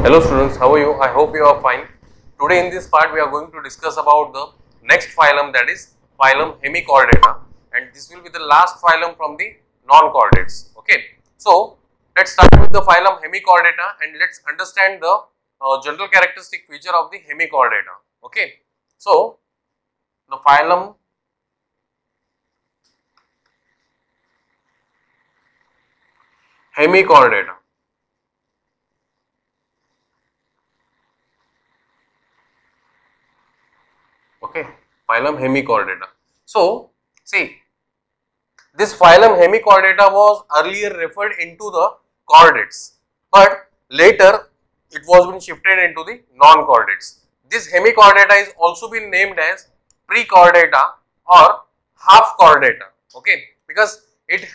Hello students, how are you? I hope you are fine. Today in this part we are going to discuss about the next phylum, that is phylum Hemichordata, and this will be the last phylum from the non-chordates. Okay. So let's start with the phylum Hemichordata and let's understand the general characteristic feature of the Hemichordata. Okay. So the phylum Hemichordata. Okay, phylum Hemichordata. So see, this phylum Hemichordata was earlier referred into the chordates, but later it was been shifted into the non-chordates. This Hemichordata is also been named as prechordata or half chordata. Okay, because it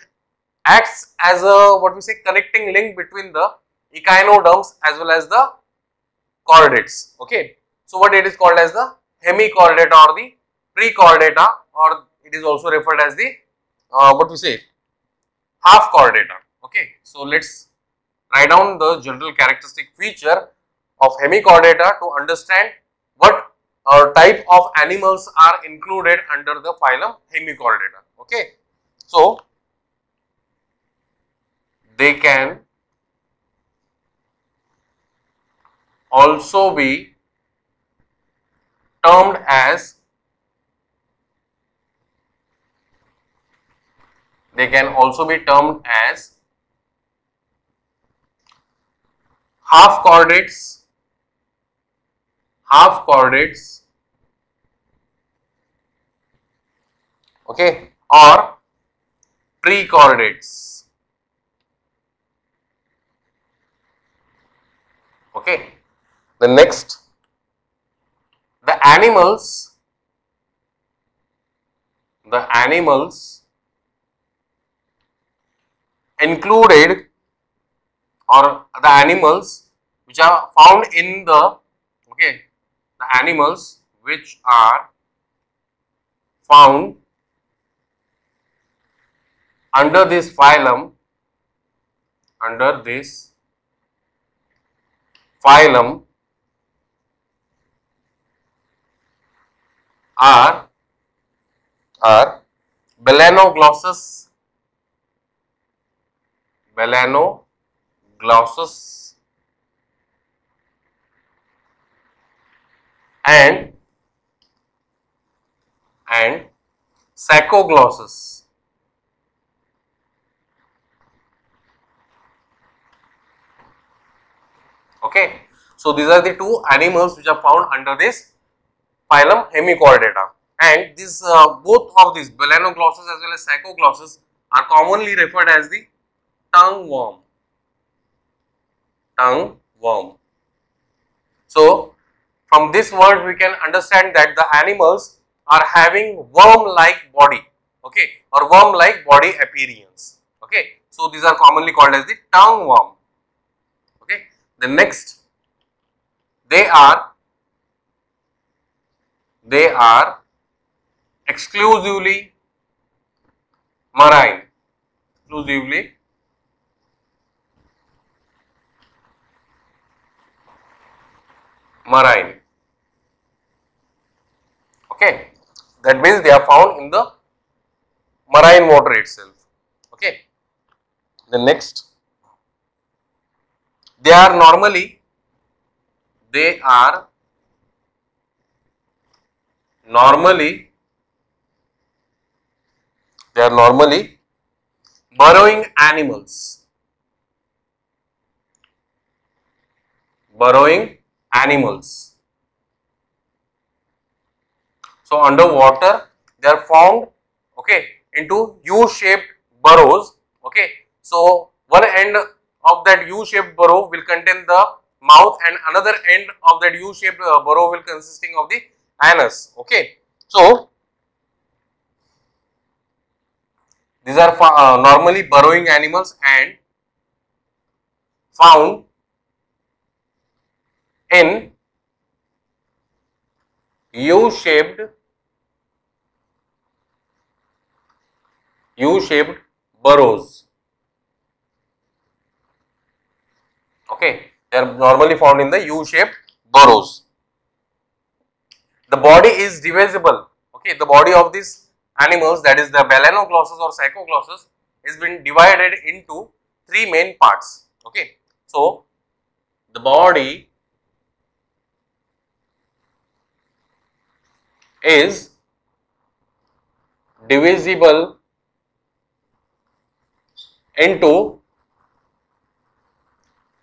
acts as a what we say connecting link between the echinoderms as well as the chordates. Okay, so what it is called as the hemichordata or the prechordata, or it is also referred as the what we say half chordata. Okay, so let's write down the general characteristic feature of hemichordata to understand what type of animals are included under the phylum Hemichordata. Okay, so they can also be termed as half chordates, okay, or prechordates. Okay, the next, the animals included, or the animals which are found in the, okay, the animals which are found under this phylum, are Balanoglossus, and Saccoglossus. Okay, so these are the two animals which are found under this phylum Hemichordata, and this both of these Balanoglossus as well as Saccoglossus are commonly referred as the tongue worm. So from this word we can understand that the animals are having worm-like body, okay, or worm-like body appearance. Okay, so these are commonly called as the tongue worm. Okay, the next, they are exclusively marine. Okay, that means they are found in the marine water itself. Okay, the next, they are normally burrowing animals. So underwater they are formed, okay, into U-shaped burrows. Okay, so one end of that U-shaped burrow will contain the mouth, and another end of that U-shaped burrow will consisting of the anus. Okay, so these are normally burrowing animals and found in U-shaped burrows. Okay, They are normally found in the U-shaped burrows. The body is divisible. Okay, the body of these animals, that is the Balanoglossus or Psychoglossus, is been divided into three main parts. Okay, so the body is divisible into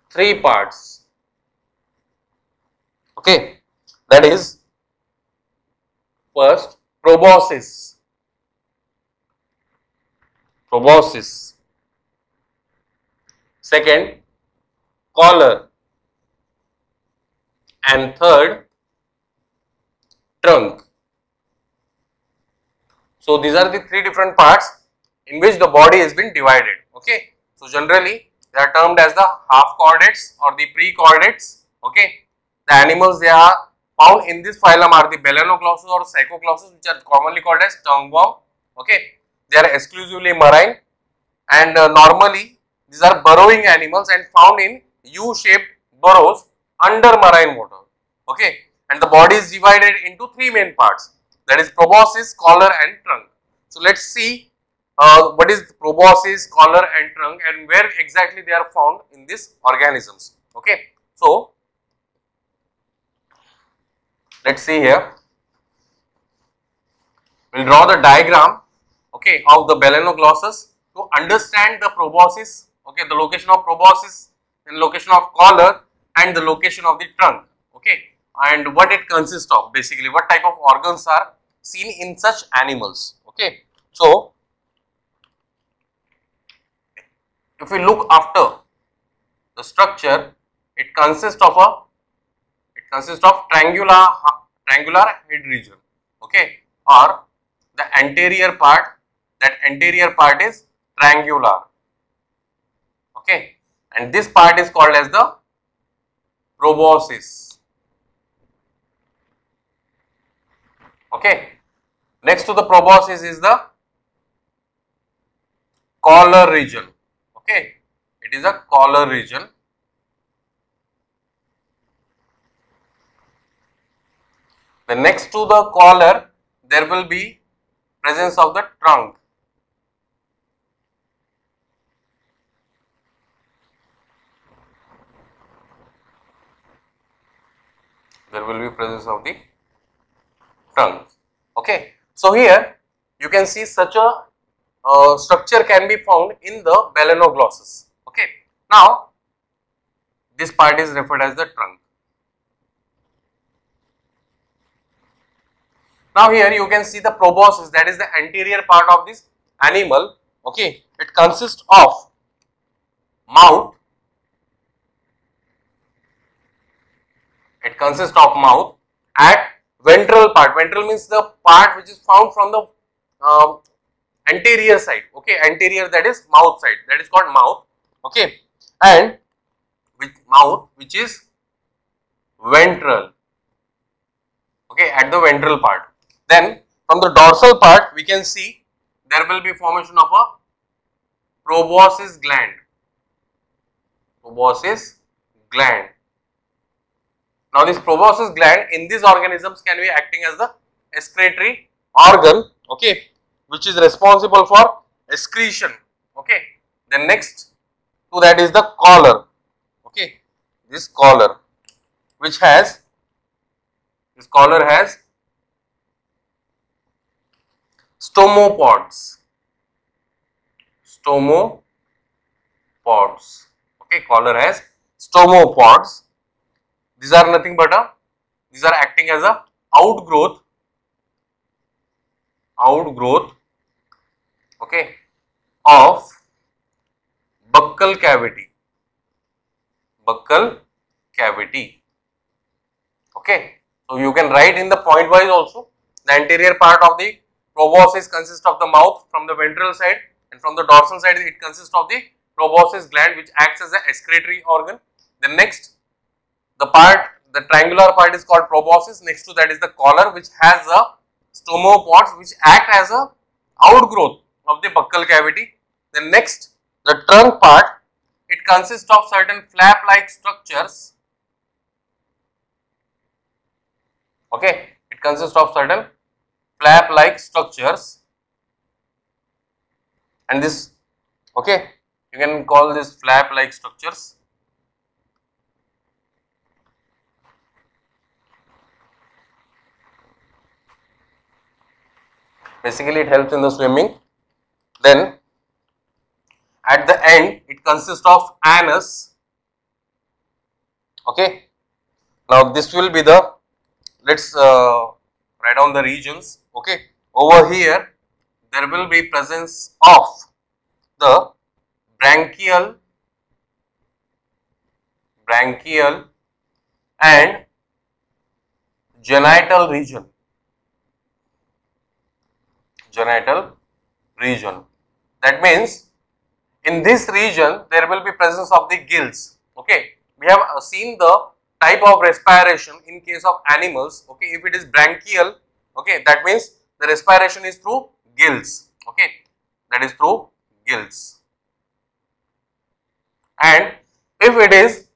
three parts. Okay, that is first proboscis, second collar, and third trunk. So these are the three different parts in which the body has been divided. Okay, so generally they are termed as the half chordates or the pre-chordates. Okay, the animals they are found in this phylum are the Balanoglossus or Psychoglossus, which are commonly called as tongue-worm. Okay, they are exclusively marine, and normally these are burrowing animals and found in U-shaped burrows under marine water. Okay, and the body is divided into three main parts, that is proboscis, collar and trunk. So let us see what is proboscis, collar and trunk and where exactly they are found in these organisms. Okay, so let us see here, we will draw the diagram, okay, of the Balanoglossus to understand the proboscis, okay, the location of proboscis, then location of collar and the location of the trunk, okay, and what it consists of, basically what type of organs are seen in such animals. Okay, so if we look after the structure, it consists of triangular head region, okay, or the anterior part, that anterior part is triangular, okay, and this part is called as the proboscis. Okay, next to the proboscis is the collar region. Okay, it is a collar region. Then next to the collar there will be presence of the trunk. There will be presence of the trunk. Okay, so here you can see such a structure can be found in the Balanoglossus. Okay, now this part is referred as the trunk. Now here you can see the proboscis, that is the anterior part of this animal. Okay, it consists of mouth, at ventral part. Ventral means the part which is found from the anterior side. Okay, anterior, that is mouth side, that is called mouth. Okay, and with mouth which is ventral. Okay, at the ventral part. Then from the dorsal part we can see there will be formation of a proboscis gland. Now this proboscis gland in these organisms can be acting as the excretory organ, okay, which is responsible for excretion. Okay, then next to that is the collar. Okay, this collar has stomopods. Okay, collar has stomopods. These are nothing but these are acting as a outgrowth, okay, of buccal cavity. Okay, so you can write in the point wise also. The anterior part of the proboscis consists of the mouth from the ventral side, and from the dorsal side it consists of the proboscis gland which acts as an excretory organ. Then next, the triangular part is called proboscis. Next to that is the collar which has a stomopods which act as a outgrowth of the buccal cavity. Then next, the trunk part it consists of certain flap-like structures. Okay, it consists of certain flap-like structures, and this, okay, you can call this flap-like structures. Basically, it helps in the swimming. Then, at the end, it consists of anus. Okay. Now, this will be the, let's write down the regions. Okay. Over here, there will be presence of the branchial and genital region. That means in this region there will be presence of the gills. Okay, we have seen the type of respiration in case of animals. Okay, if it is branchial, okay, that means the respiration is through gills. Okay, that is through gills. And if it is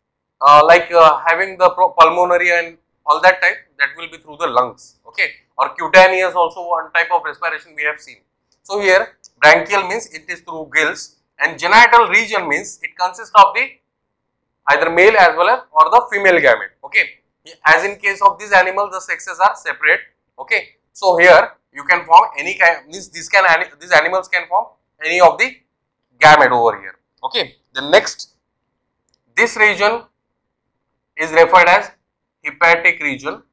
having the pulmonary and all that type, that will be through the lungs. Okay, or cutaneous also one type of respiration we have seen. So here branchial means it is through gills, and genital region means it consists of the either male as well as or the female gamete. Okay, as in case of these animals the sexes are separate. Okay, so here you can form any kind, means these animals can form any of the gamete over here. Okay, the next, this region is referred as hepatic region.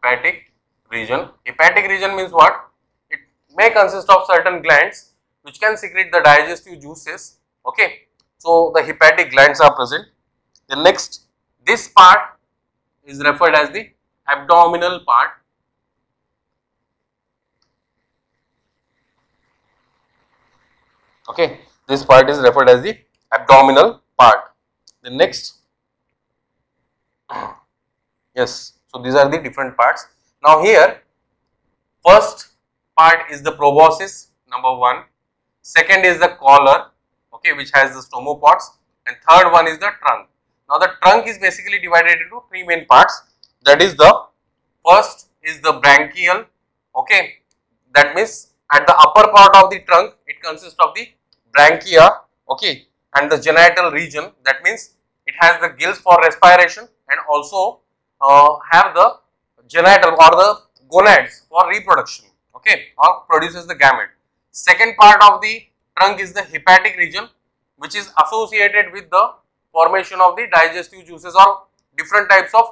Hepatic region means what? It may consist of certain glands which can secrete the digestive juices. Okay, so the hepatic glands are present. The next, this part is referred as the abdominal part. Okay, this part is referred as the abdominal part. The next, yes, so these are the different parts. Now here, first part is the proboscis, number 1. Second is the collar, okay, which has the stomopods, and third one is the trunk. Now the trunk is basically divided into 3 main parts. That is, the first is the branchial. Okay, that means at the upper part of the trunk it consists of the branchia. Okay, and the genital region, that means it has the gills for respiration and also have the genital or the gonads for reproduction. Okay, or produces the gamete. Second part of the trunk is the hepatic region, which is associated with the formation of the digestive juices, or different types of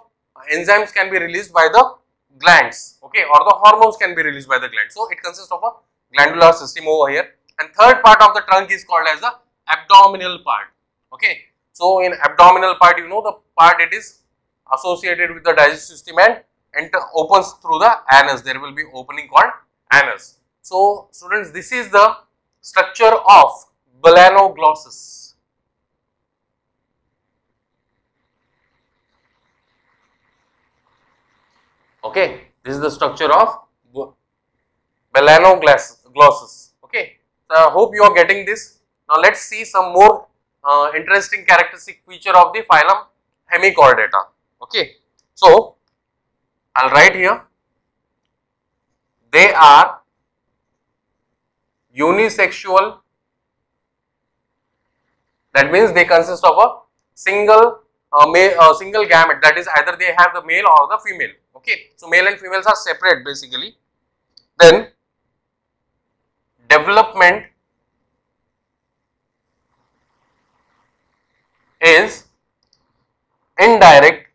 enzymes can be released by the glands. Okay, or the hormones can be released by the glands. So it consists of a glandular system over here. And third part of the trunk is called as the abdominal part. Okay, so in abdominal part, you know, the part it is associated with the digestive system and opens through the anus. There will be opening called anus. So students, this is the structure of balanoglossus. Okay, this is the structure of balanoglossus. Okay, so I hope you are getting this. Now let's see some more interesting characteristic feature of the phylum Hemichordata. Okay, so I'll write here, they are unisexual. That means they consist of a single single gamete, that is either they have the male or the female. Okay, so male and females are separate basically. Then development is indirect.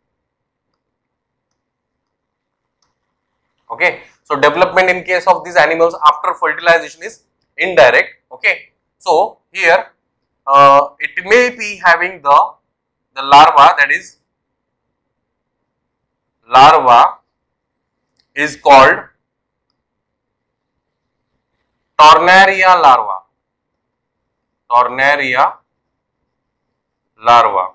Okay, so development in case of these animals after fertilization is indirect. Okay, so here it may be having the larva, that is larva is called Tornaria larva. Tornaria larva.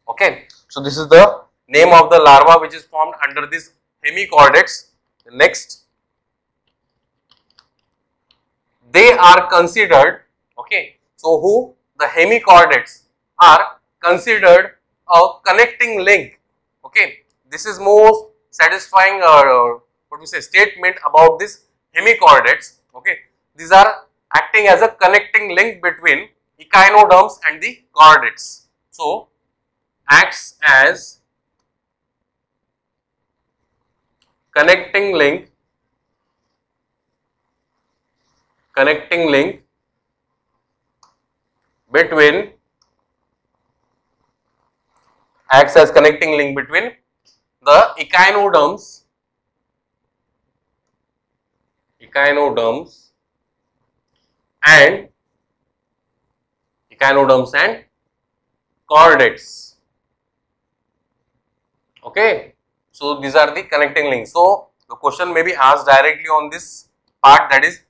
Okay, so this is the name of the larva which is formed under this hemichordates. Next, they are considered, okay, So who the hemichordates are considered a connecting link. Okay, this is most satisfying what we say statement about this hemichordates. Okay, these are acting as a connecting link between echinoderms and the chordates. So acts as connecting link between acts as connecting link between the echinoderms and chordates. Okay, so these are the connecting links. So the question may be asked directly on this part, that is,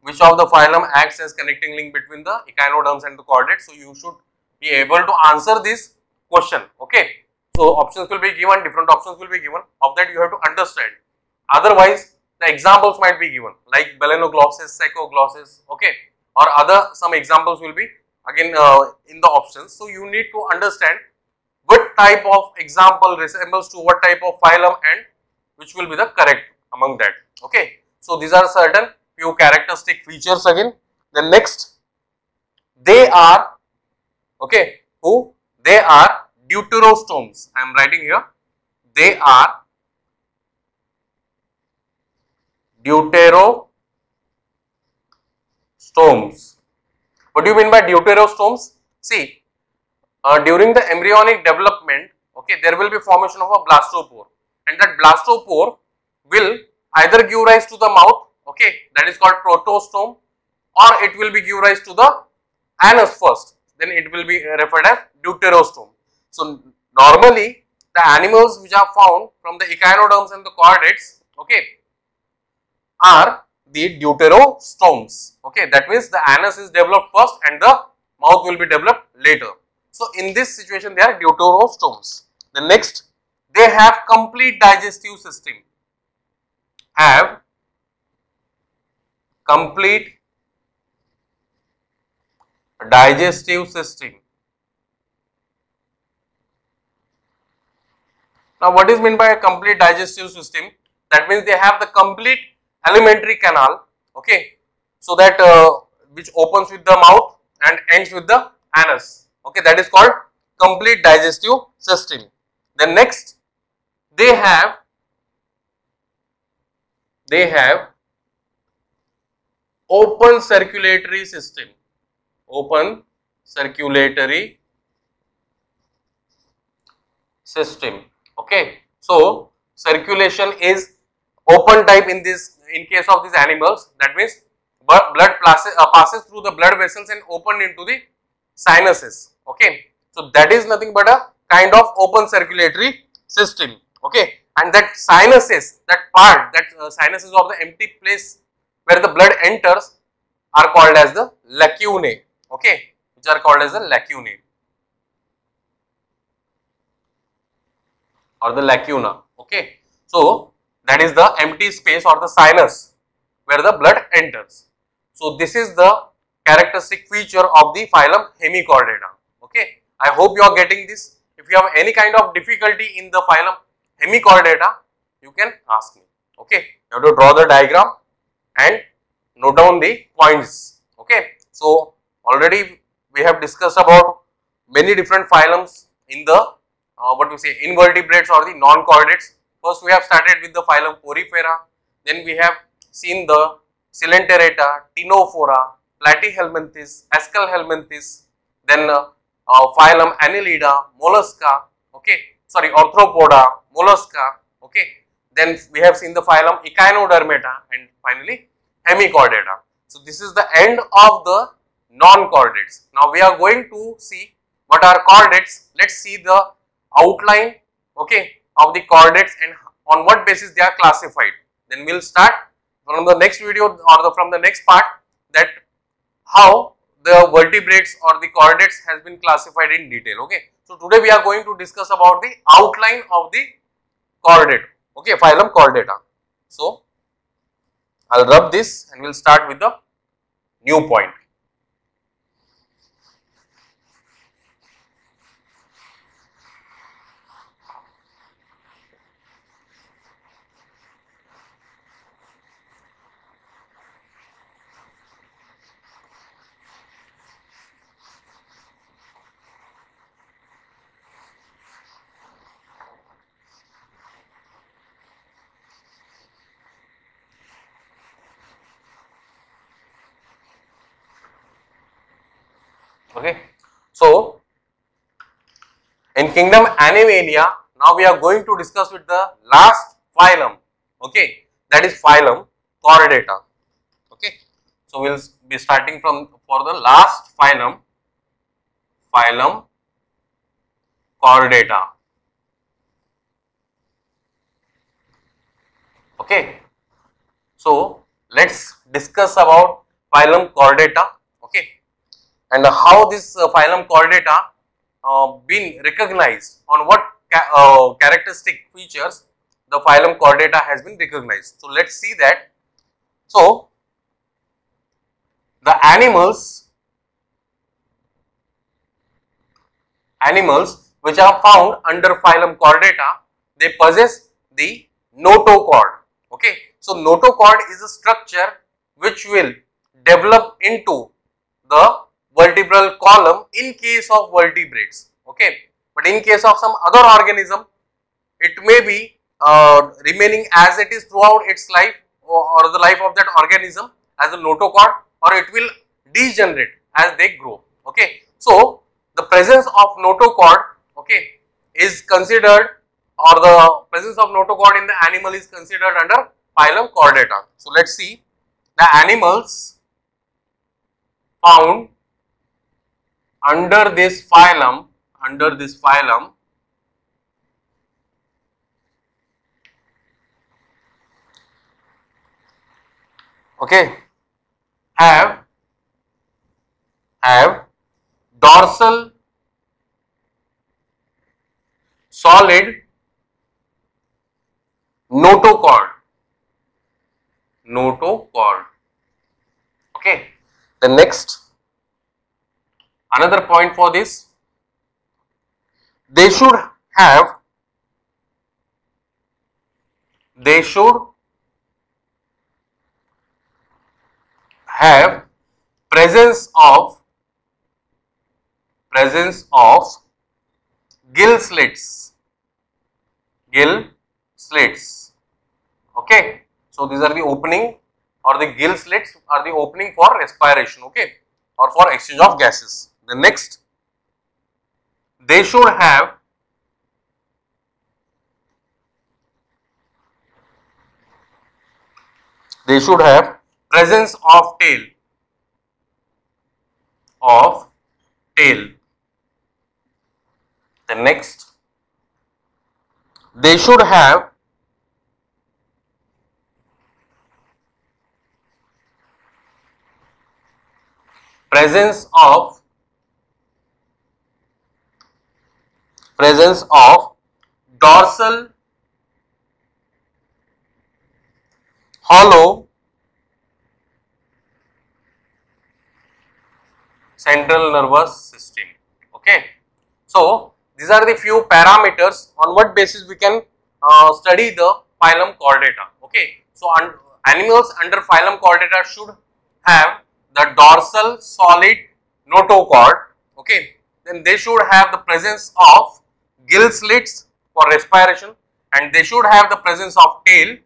which of the phylum acts as connecting link between the echinoderms and the chordates. So you should be able to answer this question. Okay, so options will be given, different options will be given. Of that you have to understand. Otherwise, the examples might be given like balanoglossus, saccoglossus. Okay, or other some examples will be again in the options. So you need to understand what type of example resembles to what type of phylum and which will be the correct among that. Okay, so these are certain few characteristic features again. Then next, they are, okay, who? They are deuterostomes. I am writing here, they are deuterostomes. What do you mean by deuterostomes? See, during the embryonic development, okay, there will be formation of a blastopore, and that blastopore will either give rise to the mouth, okay, that is called protostome, or it will be give rise to the anus first, then it will be referred as deuterostome. So normally the animals which are found from the echinoderms and the chordates, okay, are the deuterostomes. Okay, that means the anus is developed first and the mouth will be developed later. So in this situation they are deuterostomes. The next, they have complete digestive system. Have complete digestive system. Now what is meant by a complete digestive system? That means they have the complete alimentary canal, okay, so that which opens with the mouth and ends with the anus, okay, that is called complete digestive system. Then next, they have open circulatory system, open circulatory system, okay. So circulation is open type in case of these animals, that means blood passes through the blood vessels and open into the sinuses, okay. So that is nothing but a kind of open circulatory system, okay, and that sinuses, that part, that sinuses of the empty place where the blood enters are called as the lacunae, okay, which are called as the lacunae or the lacuna, okay. So that is the empty space or the sinus where the blood enters. So this is the characteristic feature of the phylum Hemichordata, okay. I hope you are getting this. If you have any kind of difficulty in the phylum Hemichordata, you can ask me, okay. You have to draw the diagram and note down the points, okay. So already we have discussed about many different phylums in the what we say invertebrates or the non-chordates. First we have started with the phylum Porifera, then we have seen the Coelenterata, Ctenophora, Platyhelminthes, Aschelhelminthes, then phylum Annelida, Mollusca, okay, sorry, Arthropoda, Mollusca, okay. Then we have seen the phylum Echinodermata and finally Hemichordata. So this is the end of the non-chordates. Now we are going to see what are chordates. Let's see the outline, okay, of the chordates and on what basis they are classified. Then we will start from the next video or from the next part, that how the vertebrates or the chordates has been classified in detail, okay. So today we are going to discuss about the outline of the chordate, okay, phylum Chordata. So I will rub this and we will start with the new point. Okay, so in kingdom Animalia, now we are going to discuss with the last phylum. Okay, that is phylum Chordata. Okay, so we'll be starting from for the last phylum, phylum Chordata. Okay, so let's discuss about phylum Chordata. Okay, and how this phylum Chordata been recognized, on what characteristic features the phylum Chordata has been recognized. So let's see that. So the animals which are found under phylum Chordata, they possess the notochord. Okay, so notochord is a structure which will develop into the vertebral column in case of vertebrates. Okay, but in case of some other organism, it may be remaining as it is throughout its life, or the life of that organism as a notochord, or it will degenerate as they grow. Okay, so the presence of notochord, okay, is considered, or the presence of notochord in the animal is considered under phylum Chordata. So let's see the animals found under this phylum, okay, have dorsal solid notochord. Okay, the next, another point for this, they should have presence of gill slits. Okay, so these are the opening, or the gill slits are the opening for respiration, okay, or for exchange of gases. The next, they should have presence of tail. The next, they should have presence of dorsal hollow central nervous system. Okay, so these are the few parameters on what basis we can study the phylum Chordata. Okay, so animals under phylum Chordata should have the dorsal solid notochord. Okay, then they should have the presence of gill slits for respiration, and they should have the presence of tail.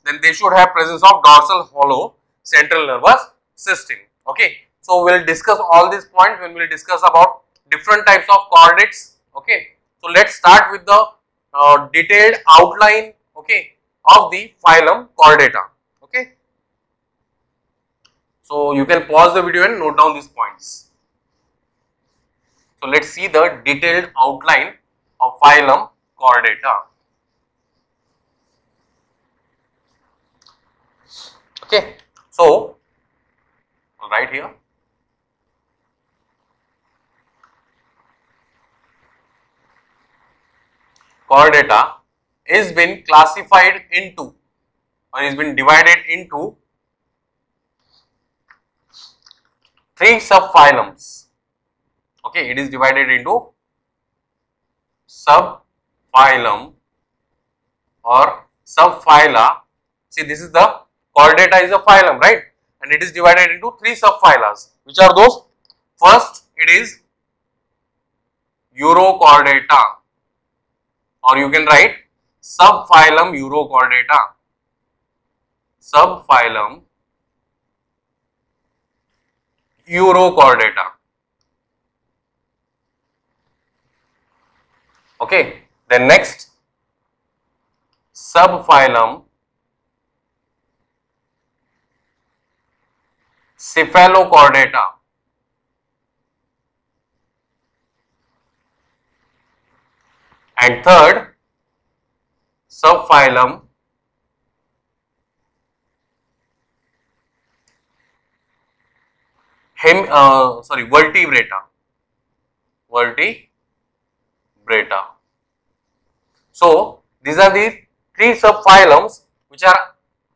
Then they should have presence of dorsal hollow central nervous system. Okay, so we will discuss all these points when we will discuss about different types of chordates. Okay, so let's start with the detailed outline, okay, of the phylum Chordata. Okay, so you can pause the video and note down these points. So let's see the detailed outline of phylum Chordata. Okay, so right here, Chordata is been classified into, or is been divided into 3 subphylums. Okay, it is divided into subphylum or subphyla. See, this is the Chordata is a phylum, right? And it is divided into 3 subphyla. Which are those? First, it is Urochordata, or you can write subphylum Urochordata. Subphylum Urochordata. Okay, then next subphylum Cephalochordata. And third subphylum Vertebrata. Vertebrata. So these are the three subphylums which are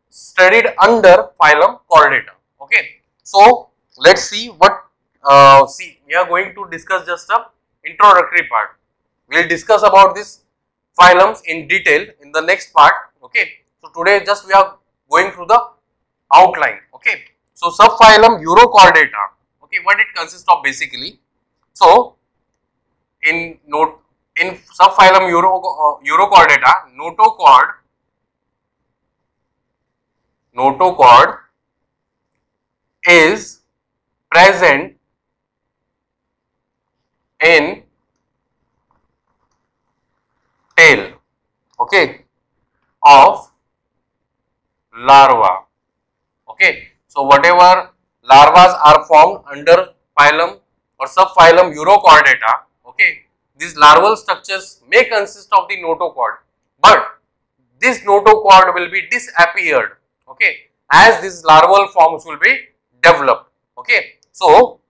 studied under phylum Chordata. Okay. So let's see what we are going to discuss just a introductory part. We will discuss about this phylums in detail in the next part. Okay. So today just we are going through the outline. Okay. So subphylum Urochordata. Okay, what it consists of basically. So in subphylum Urochordata, notochord is present in tail, okay, of larva. Okay, so whatever larvas are formed under phylum or subphylum Urochordata, okay, these larval structures may consist of the notochord, but this notochord will be disappeared, okay, as these larval forms will be developed. Okay, so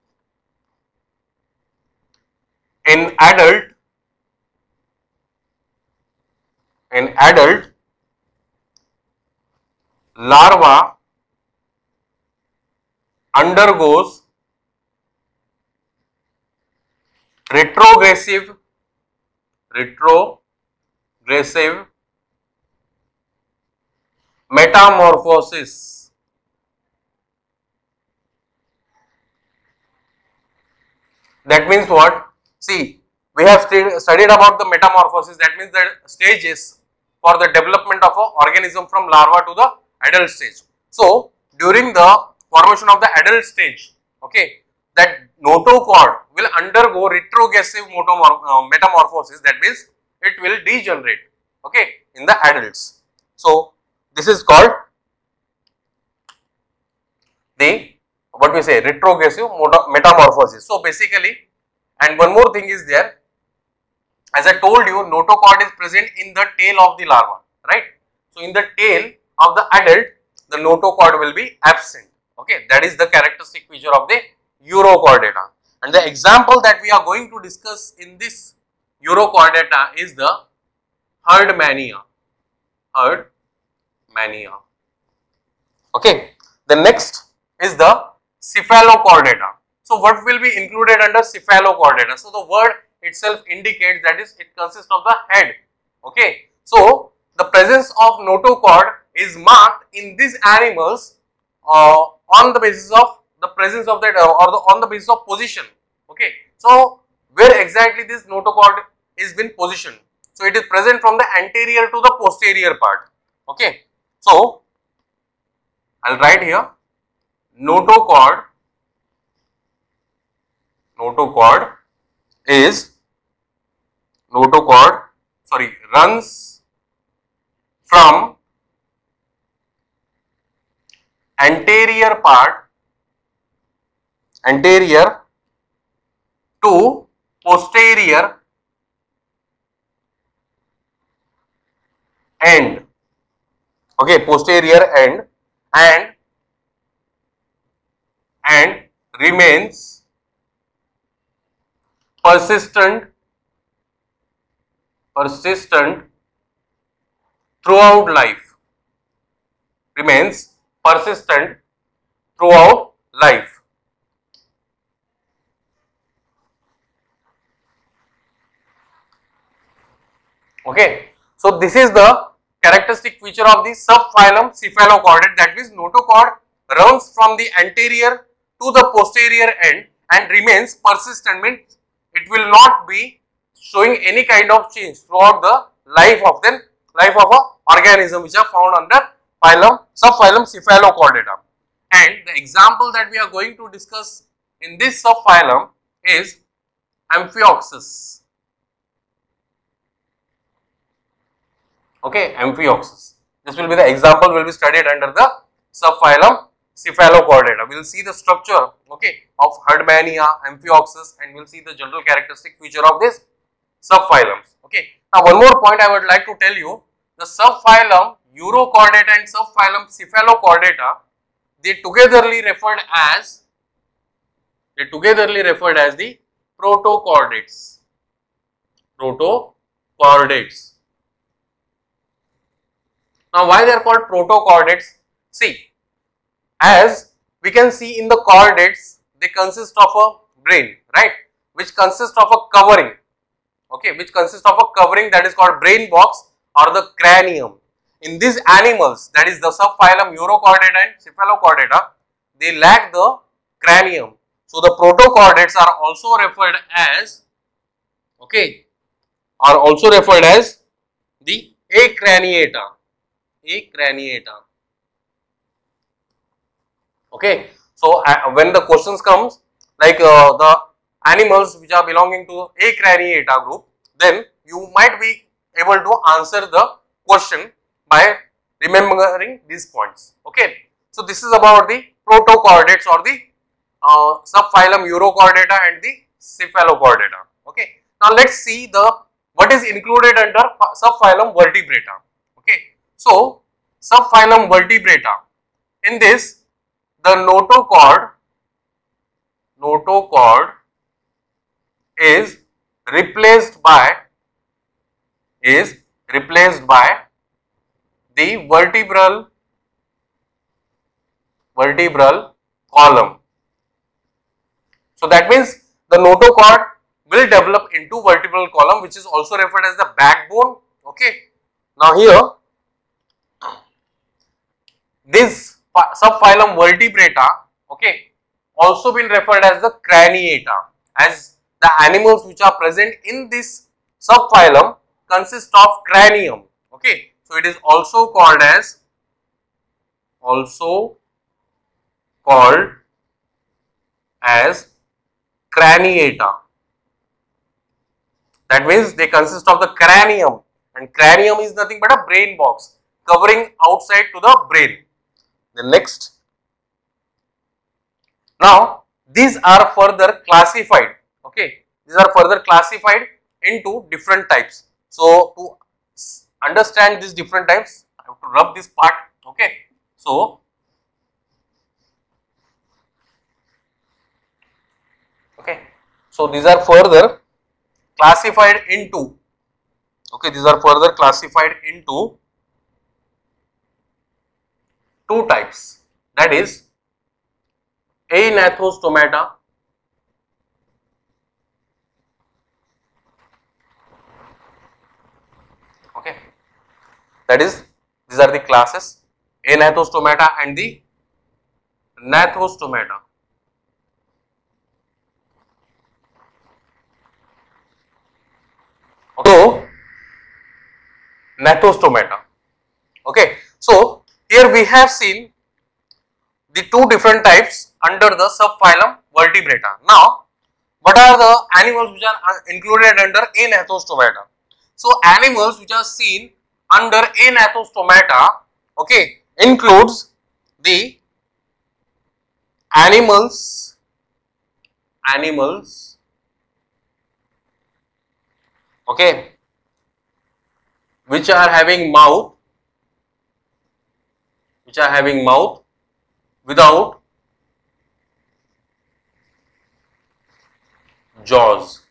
in adult larva undergoes retrogressive metamorphosis. That means what? See, we have studied about the metamorphosis. That means the stages for the development of an organism from larva to the adult stage. So during the formation of the adult stage, okay, that notochord will undergo retrogressive metamorphosis. That means it will degenerate, okay, in the adults. So this is called the what we say retrogressive metamorphosis. So basically, and one more thing is there, as I told you, notochord is present in the tail of the larva, right? So in the tail of the adult, the notochord will be absent. Okay, that is the characteristic feature of the Urochordata. And the example that we are going to discuss in this Urochordata is the Herdmania. Okay, the next is the Cephalochordata. So what will be included under Cephalochordata? So the word itself indicates that is it consists of the head. Okay, so the presence of notochord is marked in these animals on the basis of the presence of that on the basis of position. Okay, so where exactly this notochord is been positioned? So it is present from the anterior to the posterior part. Okay, so I'll write here notochord runs from anterior to posterior end, okay, posterior end, and remains persistent throughout life, Okay, so this is the characteristic feature of the subphylum Cephalochordata. That means notochord runs from the anterior to the posterior end and remains persistent, means it will not be showing any kind of change throughout the life of a organism which are found under subphylum Cephalochordata. And the example that we are going to discuss in this subphylum is Amphioxus. Okay, Amphioxus. This will be the example will be studied under the subphylum Cephalochordata. We will see the structure, okay, of Herdmania, Amphioxus, and we will see the general characteristic feature of this subphylums. Okay. Now, one more point I would like to tell you: the subphylum Urochordata and subphylum Cephalochordata, they togetherly referred as the protochordates. Protochordates. Now, why they are called protochordates? See, as we can see in the chordates, they consist of a brain, right, which consists of a covering, okay, which consists of a covering that is called brain box or the cranium. In these animals, that is the subphylum Urochordata and Cephalochordata, they lack the cranium. So, the protochordates are also referred as, okay, the acraniata. Okay, so when the questions comes like the animals which are belonging to acraniata group, then you might be able to answer the question by remembering these points. Okay, so this is about the protochordates or the subphylum Urochordata and the Cephalochordata. Okay, now let's see what is included under subphylum Vertebrata. Okay, so subphylum Vertebrata, in this the notochord is replaced by the vertebral column. So that means the notochord will develop into vertebral column, which is also referred as the backbone. Okay. Now here, this subphylum Vertebrata, okay, also been referred as the craniata, as the animals which are present in this subphylum consist of cranium. Okay, so it is also called as craniata. That means they consist of the cranium, and cranium is nothing but a brain box covering outside to the brain. The next, now these are further classified, okay, these are further classified into different types. So to understand these different types, I have to rub this part, okay. So these are further classified into, two types, that is Anathostomata okay, that is these are the classes Anathostomata and the Gnathostomata. So Gnathostomata, okay. So here we have seen the two different types under the subphylum Vertebrata. Now, what are the animals which are included under Anathostomata? So animals which are seen under Anathostomata, okay, includes the animals okay, which are having mouth without jaws.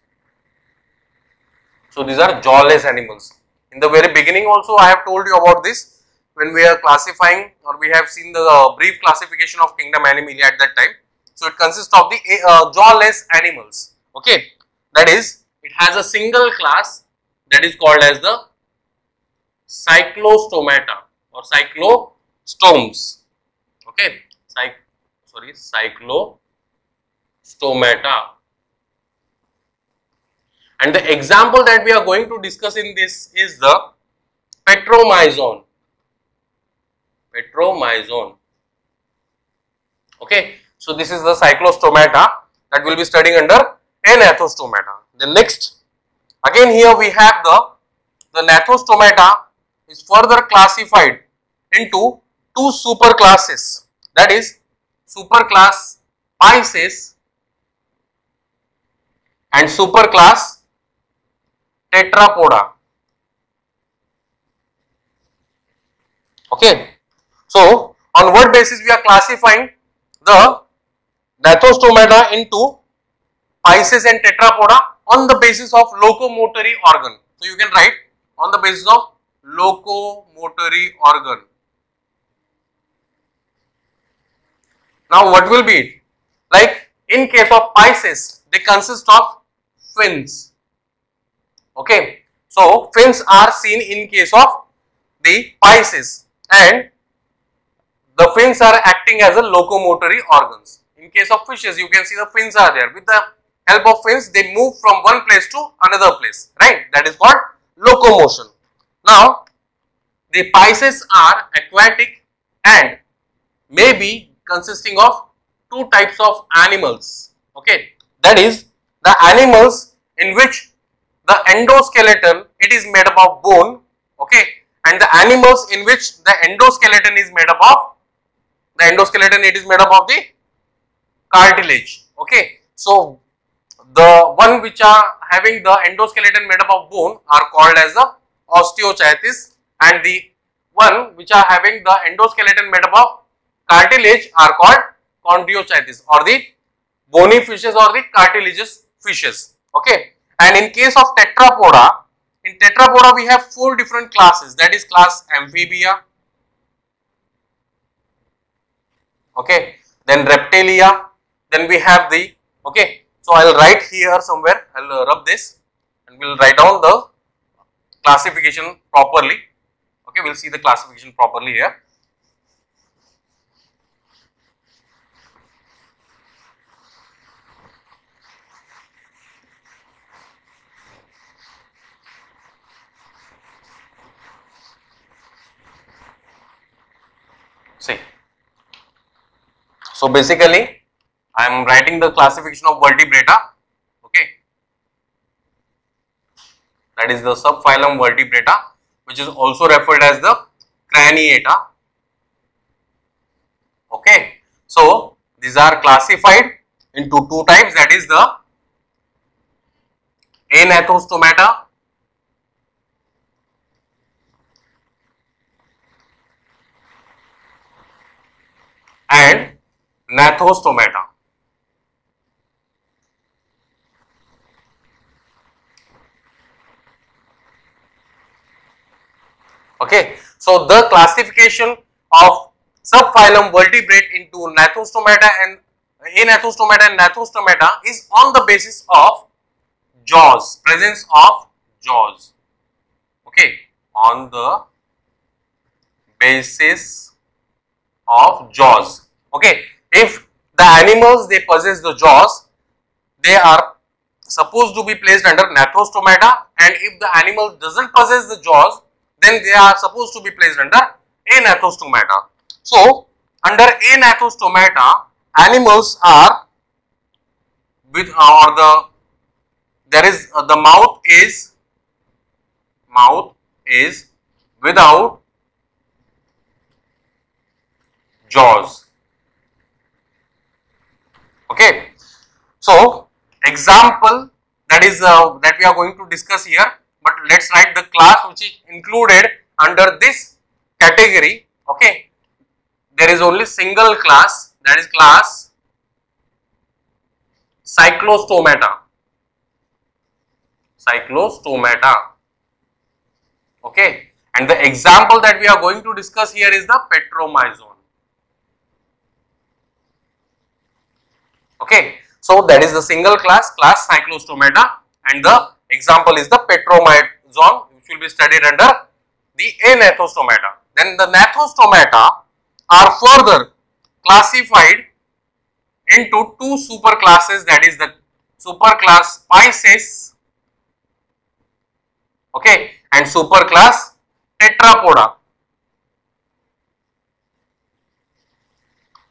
So these are jawless animals. In the very beginning also I have told you about this when we are classifying, or we have seen the brief classification of kingdom Animalia at that time. So it consists of the jawless animals, okay, that is it has a single class that is called as the Cyclostomata or cyclostomes, okay, Cyclostomata. And the example that we are going to discuss in this is the Petromyzon. Okay, so this is the Cyclostomata that we will be studying under Gnathostomata. The next, again here we have the Gnathostomata, is further classified into two superclasses, that is superclass Pisces and superclass Tetrapoda. Okay, so on what basis we are classifying the Gnathostomata into Pisces and Tetrapoda? On the basis of locomotory organ. So you can write on the basis of locomotory organ. Now what will be it? Like in case of Pisces, they consist of fins. Okay, so fins are seen in case of the Pisces, and the fins are acting as a locomotory organs. In case of fishes, you can see the fins are there. With the help of fins, they move from one place to another place, right? That is called locomotion. Now, the Pisces are aquatic and may be consisting of two types of animals. Okay, that is the animals in which the endoskeleton, it is made up of bone. Okay, and the animals in which the endoskeleton is made up of, it is made up of the cartilage. Okay, so the one which are having the endoskeleton made up of bone are called as the osteochaetes, and the one which are having the endoskeleton made up of cartilage are called chondriochaetes, or the bony fishes or the cartilaginous fishes. Okay, and in case of Tetrapoda, in Tetrapoda we have four different classes, that is class Amphibia, okay, then Reptilia, then we have the, okay, so I will write here somewhere, I will rub this and we will write down the classification properly. Okay, we will see the classification properly here. See, so basically I am writing the classification of vertebrata. Okay, that is the subphylum vertebrata, which is also referred as the craniata. Okay, so these are classified into two types, that is the Anathostomata and Gnathostomata. Okay, so the classification of subphylum vertebrate into Gnathostomata and Anathostomata and Gnathostomata is on the basis of jaws, presence of jaws. Okay, on the basis of jaws. Okay, if the animals they possess the jaws, they are supposed to be placed under Gnathostomata, and if the animal doesn't possess the jaws, then they are supposed to be placed under Anathostomata. So under Anathostomata, animals are with or there is the mouth is without jaws. Okay, so example that is that we are going to discuss here, but let's write the class which is included under this category. Okay, there is only single class, that is class Cyclostomata. Okay, and the example that we are going to discuss here is the Petromyzon. Okay, so that is the single class Cyclostomata, and the example is the Petromyzon, which will be studied under the Anathostomata. Then the Gnathostomata are further classified into two superclasses, that is the superclass Pisces, okay, and superclass Tetrapoda.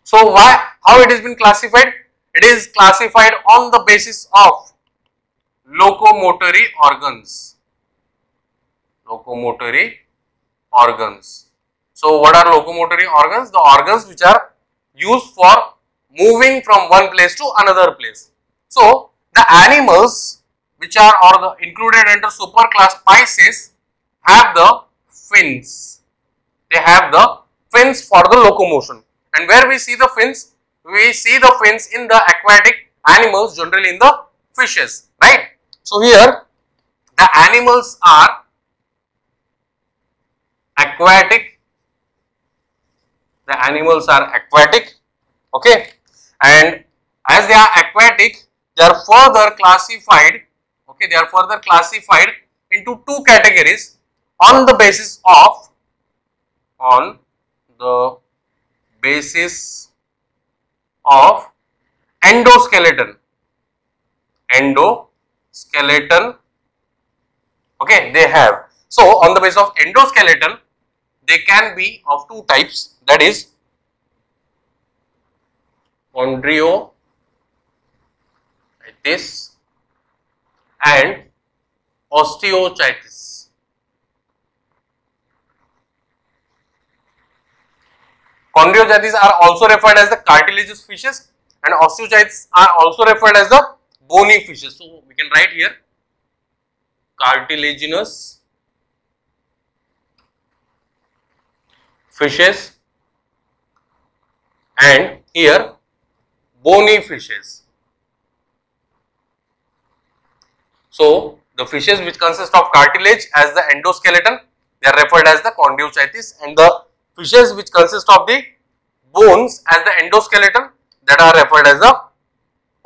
So how it has been classified? It is classified on the basis of locomotory organs. organs. So what are locomotory organs? The organs which are used for moving from one place to another place. So the animals which are or the included under superclass Pisces have the fins. They have the fins for the locomotion. And where we see the fins? We see the fins in the aquatic animals, generally in the fishes, right? So here the animals are aquatic. The animals are aquatic, okay, and as they are aquatic, they are further classified, okay, they are further classified into two categories on the basis of endoskeleton. Endoskeleton, okay, they have. So on the basis of endoskeleton, they can be of two types, that is chondrioitis and osteochitis. Chondrioitis are also referred as the cartilaginous fishes and osteochites are also referred as the bony fishes. So we can write here cartilaginous fishes and here bony fishes. So the fishes which consist of cartilage as the endoskeleton, they are referred as the chondrioitis, and the fishes which consist of the bones as the endoskeleton, that are referred as the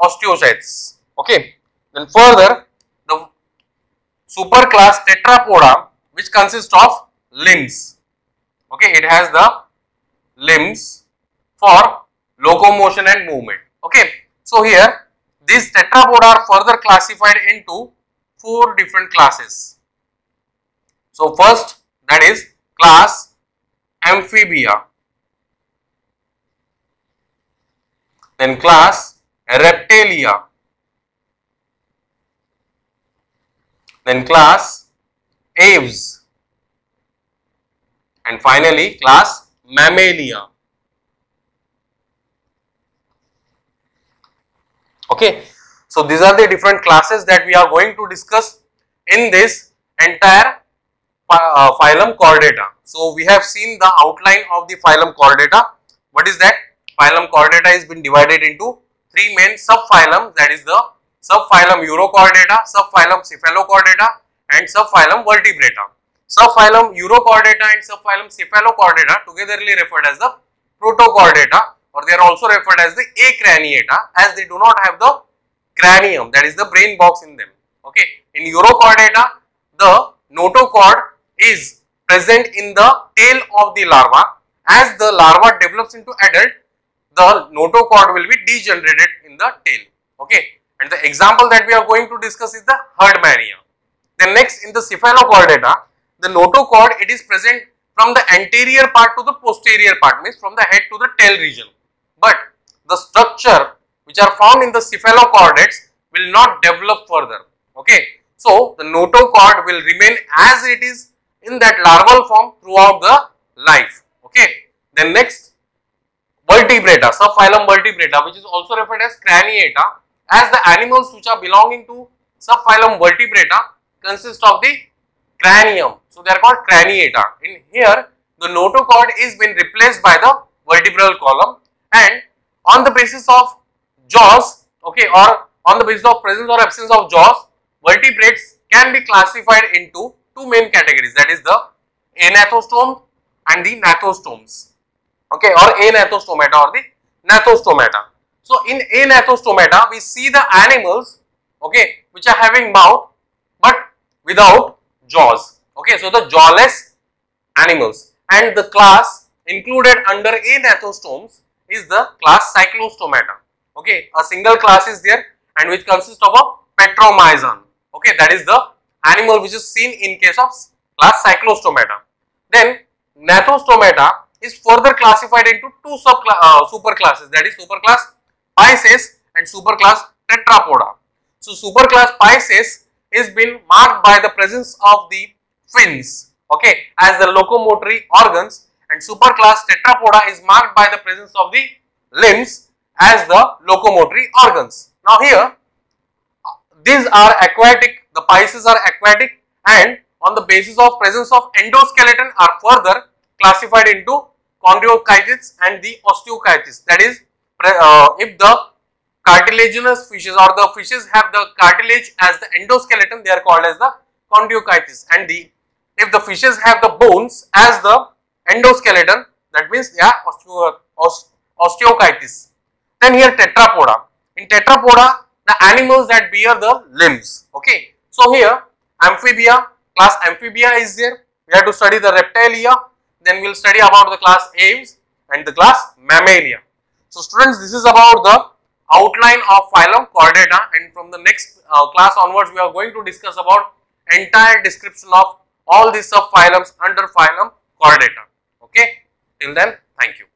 osteocytes. Okay. Then further, the superclass Tetrapoda, which consists of limbs. Okay, it has the limbs for locomotion and movement. Okay. So here these Tetrapoda are further classified into 4 different classes. So first, that is class Amphibia, then class Reptilia, then class Aves, and finally class Mammalia. Okay, so these are the different classes that we are going to discuss in this entire phylum Chordata. So we have seen the outline of the phylum Chordata. What is that? Phylum Chordata has been divided into 3 main subphylums, that is the subphylum Urochordata, subphylum Cephalochordata and subphylum Vertebrata. Subphylum Urochordata and subphylum Cephalochordata togetherly referred as the Protochordata, or they are also referred as the Acraniata, as they do not have the cranium, that is the brain box in them. Okay. In Urochordata, the notochord is present in the tail of the larva. As the larva develops into adult, the notochord will be degenerated in the tail. Okay. And the example that we are going to discuss is the Herdmania. Then next, in the Cephalochordata, the notochord, it is present from the anterior part to the posterior part, means from the head to the tail region. But the structure which are found in the cephalochordates will not develop further. Okay. So the notochord will remain as it is in that larval form throughout the life. Okay. Then next, Vertebrata, subphylum Vertebrata, which is also referred as Craniata, as the animals which are belonging to subphylum Vertebrata consist of the cranium. So they are called Craniata. In here, the notochord is been replaced by the vertebral column, and on the basis of jaws, okay, or on the basis of presence or absence of jaws, vertebrates can be classified into 2 main categories, that is the Anathostome and the Gnathostomes, okay, or Anathostomata or the Gnathostomata. So in Anathostomata, we see the animals, okay, which are having mouth but without jaws. Okay, so the jawless animals, and the class included under Anathostomes is the class Cyclostomata. Okay, a single class is there and which consists of a Petromyzon. Okay, that is the animal which is seen in case of class Cyclostomata. Then Gnathostomata is further classified into 2 superclasses, that is superclass Pisces and superclass Tetrapoda. So superclass Pisces is been marked by the presence of the fins. okay, as the locomotory organs, and superclass Tetrapoda is marked by the presence of the limbs as the locomotory organs. Now here, these are aquatic, the Pisces are aquatic, and on the basis of presence of endoskeleton are further classified into chondrochytids and the osteocytids. That is, if the cartilaginous fishes or the fishes have the cartilage as the endoskeleton, they are called as the chondrochytids, and if the fishes have the bones as the endoskeleton, that means they are osteocytids. Then here Tetrapoda. In Tetrapoda, the animals that bear the limbs. Okay. So here Amphibia, class Amphibia is there. We have to study the Reptilia. Then we will study about the class Aves and the class Mammalia. So students, this is about the outline of phylum Chordata, and from the next class onwards we are going to discuss about entire description of all these subphylums under phylum Chordata. Okay. Till then, thank you.